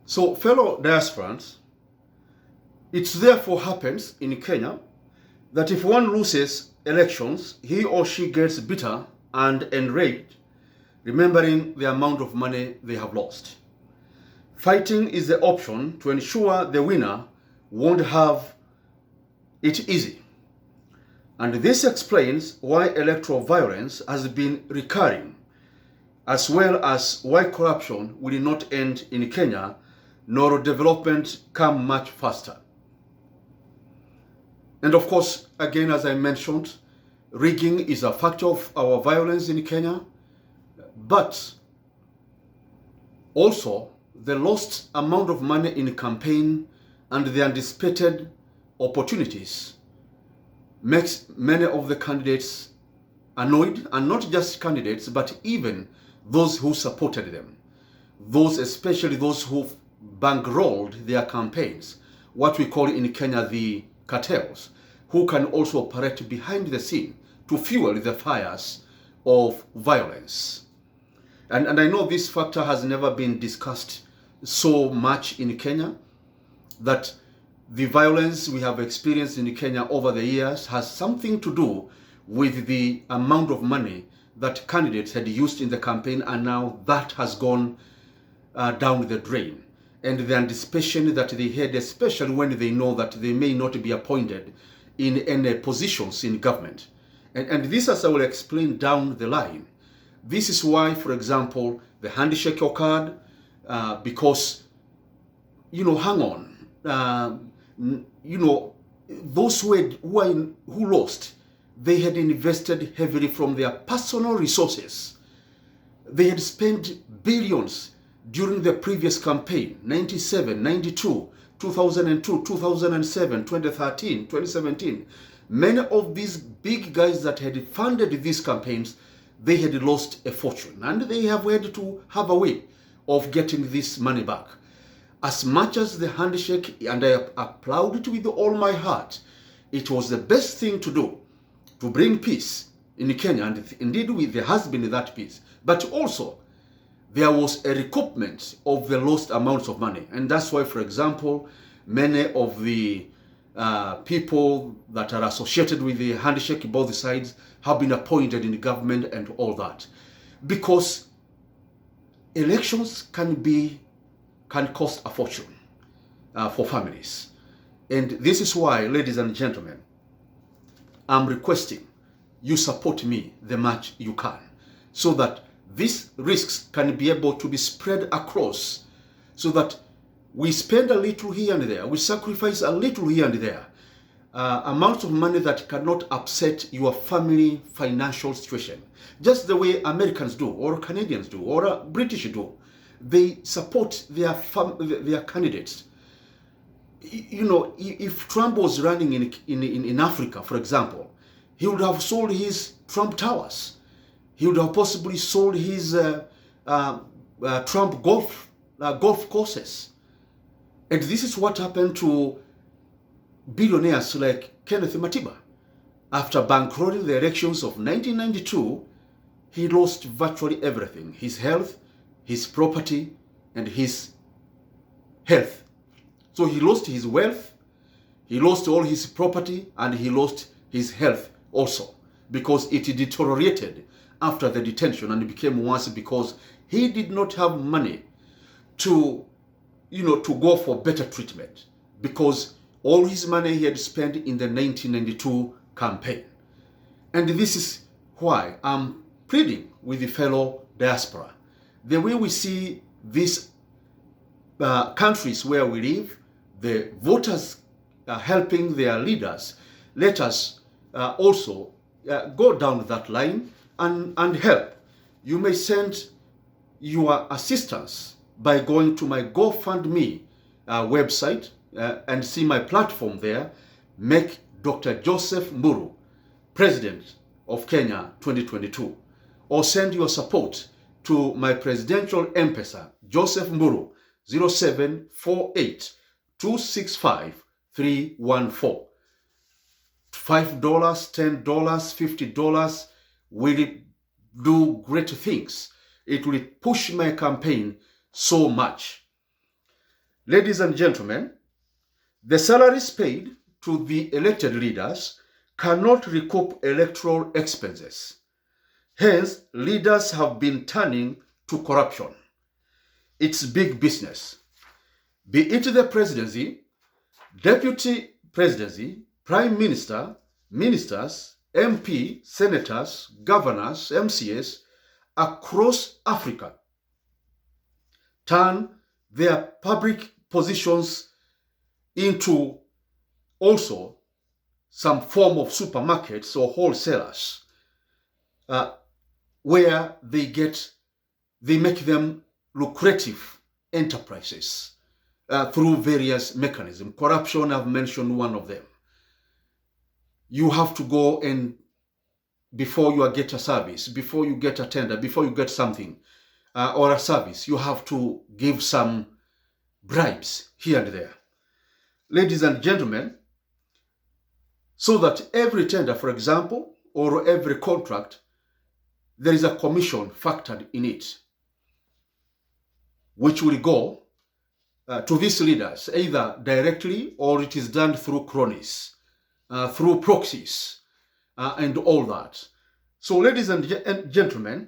So, fellow diasporans, it therefore happens in Kenya that if one loses elections, he or she gets bitter and enraged, remembering the amount of money they have lost. Fighting is the option to ensure the winner won't have it easy. And this explains why electoral violence has been recurring, as well as why corruption will not end in Kenya, nor development come much faster. And of course, again, as I mentioned, rigging is a factor of our violence in Kenya, but also the lost amount of money in campaign and the anticipated opportunities makes many of the candidates annoyed, and not just candidates, but even those who supported them. Those, especially those who bankrolled their campaigns, what we call in Kenya the cartels, who can also operate behind the scene to fuel the fires of violence. And I know this factor has never been discussed so much in Kenya, that the violence we have experienced in Kenya over the years has something to do with the amount of money that candidates had used in the campaign, and now that has gone down the drain. And the anticipation that they had, especially when they know that they may not be appointed in any positions in government. And this, as I will explain down the line, this is why, for example, the handshake occurred, because, hang on, those who lost, they had invested heavily from their personal resources. They had spent billions during the previous campaign, 97, 92, 2002, 2007, 2013, 2017. Many of these big guys that had funded these campaigns, they had lost a fortune, and they have had to have a way of getting this money back. As much as the handshake, and I applaud it with all my heart, it was the best thing to do to bring peace in Kenya, and indeed there has been that peace. But also, there was a recoupment of the lost amounts of money. And that's why, for example, many of the people that are associated with the handshake, both sides, have been appointed in the government and all that. Because elections can cost a fortune for families. And this is why, ladies and gentlemen, I'm requesting you support me the much you can, so that these risks can be able to be spread across, so that we spend a little here and there, we sacrifice a little here and there, amounts of money that cannot upset your family financial situation. Just the way Americans do, or Canadians do, or British do. They support their candidates. If Trump was running in Africa, for example, he would have sold his Trump Towers. He would have possibly sold his Trump golf courses. And this is what happened to billionaires like Kenneth Matiba. After bankrolling the elections of 1992, he lost virtually everything: his health, his property, and his health. So he lost his wealth, he lost all his property, and he lost his health also, because it deteriorated after the detention and became worse because he did not have money to go for better treatment, because all his money he had spent in the 1992 campaign. And this is why I'm pleading with the fellow diaspora. The way we see these countries where we live, the voters helping their leaders, let us also go down that line and help. You may send your assistance by going to my GoFundMe website and see my platform there. Make Dr. Joseph Mburu President of Kenya 2022. Or send your support to my presidential M-Pesa, Joseph Mburu, 0748 265 314. $5, $10, $50 will do great things. It will push my campaign so much. Ladies and gentlemen, the salaries paid to the elected leaders cannot recoup electoral expenses. Hence, leaders have been turning to corruption. It's big business. Be it the presidency, deputy presidency, prime minister, ministers, MP, senators, governors, MCAs across Africa turn their public positions into also some form of supermarkets or wholesalers, where they make them lucrative enterprises through various mechanisms. Corruption, I've mentioned one of them. You have to go and, before you get a service, before you get a tender, before you get something or a service, you have to give some bribes here and there. Ladies and gentlemen, so that every tender, for example, or every contract, there is a commission factored in it, which will go to these leaders, either directly or it is done through cronies, through proxies, and all that. So, ladies and gentlemen,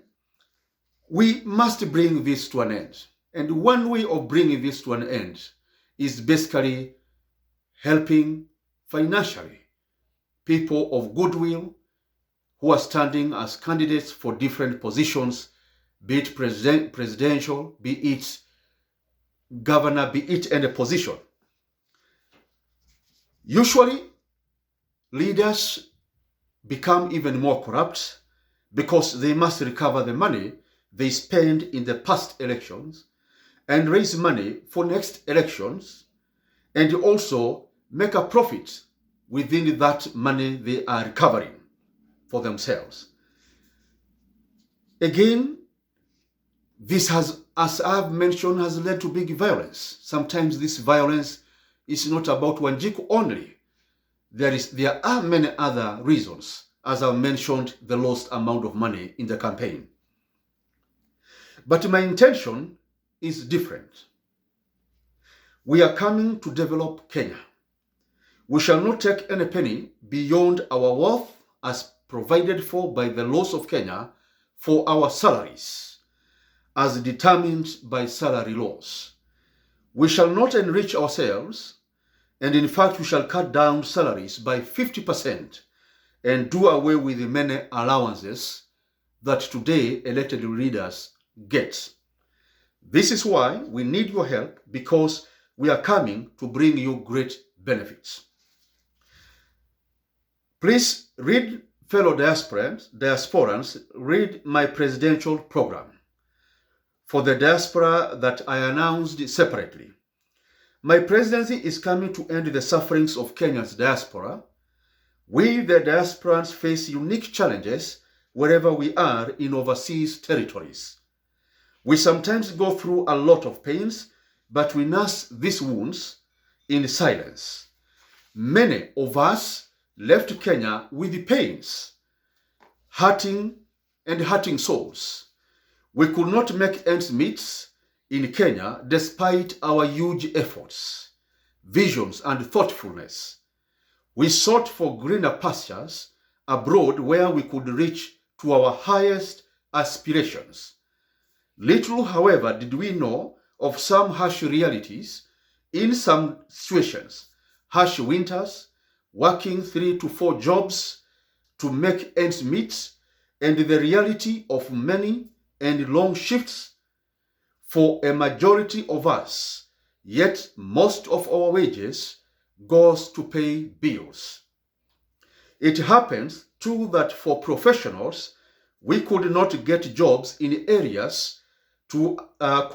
we must bring this to an end. And one way of bringing this to an end is basically helping financially people of goodwill who are standing as candidates for different positions, be it presidential, be it governor, be it any position. Usually, leaders become even more corrupt because they must recover the money they spend in the past elections and raise money for next elections, and also make a profit within that money they are recovering for themselves. Again, this has, as I've mentioned, has led to big violence. Sometimes this violence is not about Wanjiku only. There are many other reasons, as I've mentioned, the lost amount of money in the campaign. But my intention is different. We are coming to develop Kenya. We shall not take any penny beyond our worth as provided for by the laws of Kenya for our salaries, as determined by salary laws. We shall not enrich ourselves, and in fact we shall cut down salaries by 50% and do away with the many allowances that today elected leaders get. This is why we need your help, because we are coming to bring you great benefits. Please read, fellow diasporans, read my presidential program for the diaspora that I announced separately. My presidency is coming to end the sufferings of Kenya's diaspora. We, the diasporans, face unique challenges wherever we are in overseas territories. We sometimes go through a lot of pains, but we nurse these wounds in silence. Many of us left Kenya with the pains, hurting souls. We could not make ends meet in Kenya despite our huge efforts, visions, and thoughtfulness. We sought for greener pastures abroad where we could reach to our highest aspirations. Little, however, did we know of some harsh realities in some situations, harsh winters, working 3 to 4 jobs to make ends meet, and the reality of many and long shifts for a majority of us, yet most of our wages goes to pay bills. It happens too that for professionals, we could not get jobs in areas I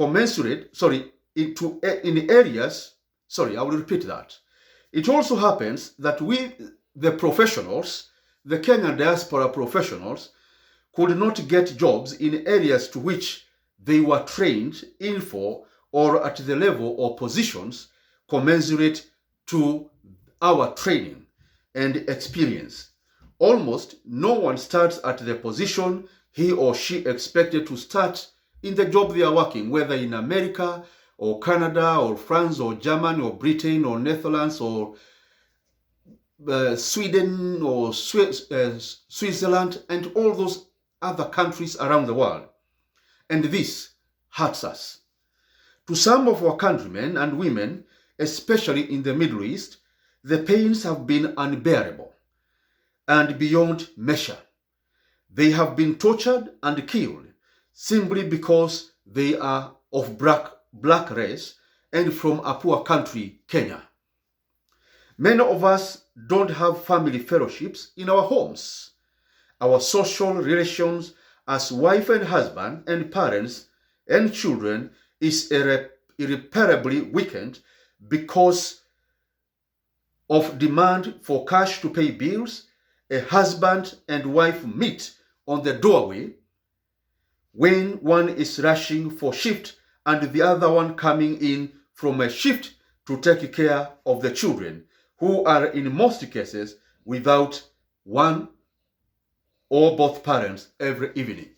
will repeat that. It also happens that we, the professionals, the Kenyan diaspora professionals, could not get jobs in areas to which they were trained in for, or at the level or positions commensurate to our training and experience. Almost no one starts at the position he or she expected to start in the job they are working, whether in America or Canada or France or Germany or Britain or Netherlands or Sweden or Switzerland and all those other countries around the world. And this hurts us. To some of our countrymen and women, especially in the Middle East, the pains have been unbearable and beyond measure. They have been tortured and killed simply because they are of black race and from a poor country, Kenya. Many of us don't have family fellowships in our homes. Our social relations as wife and husband and parents and children is irreparably weakened because of demand for cash to pay bills. A husband and wife meet on the doorway when one is rushing for shift and the other one coming in from a shift to take care of the children, who are in most cases without one or both parents every evening.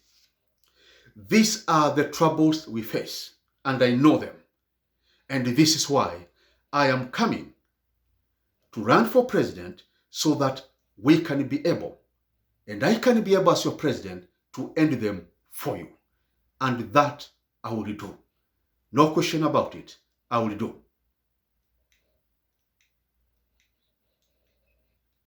These are the troubles we face, and I know them. And this is why I am coming to run for president, so that we can be able, and I can be able as your president, to end them for you. And that I will do. No question about it. I will do.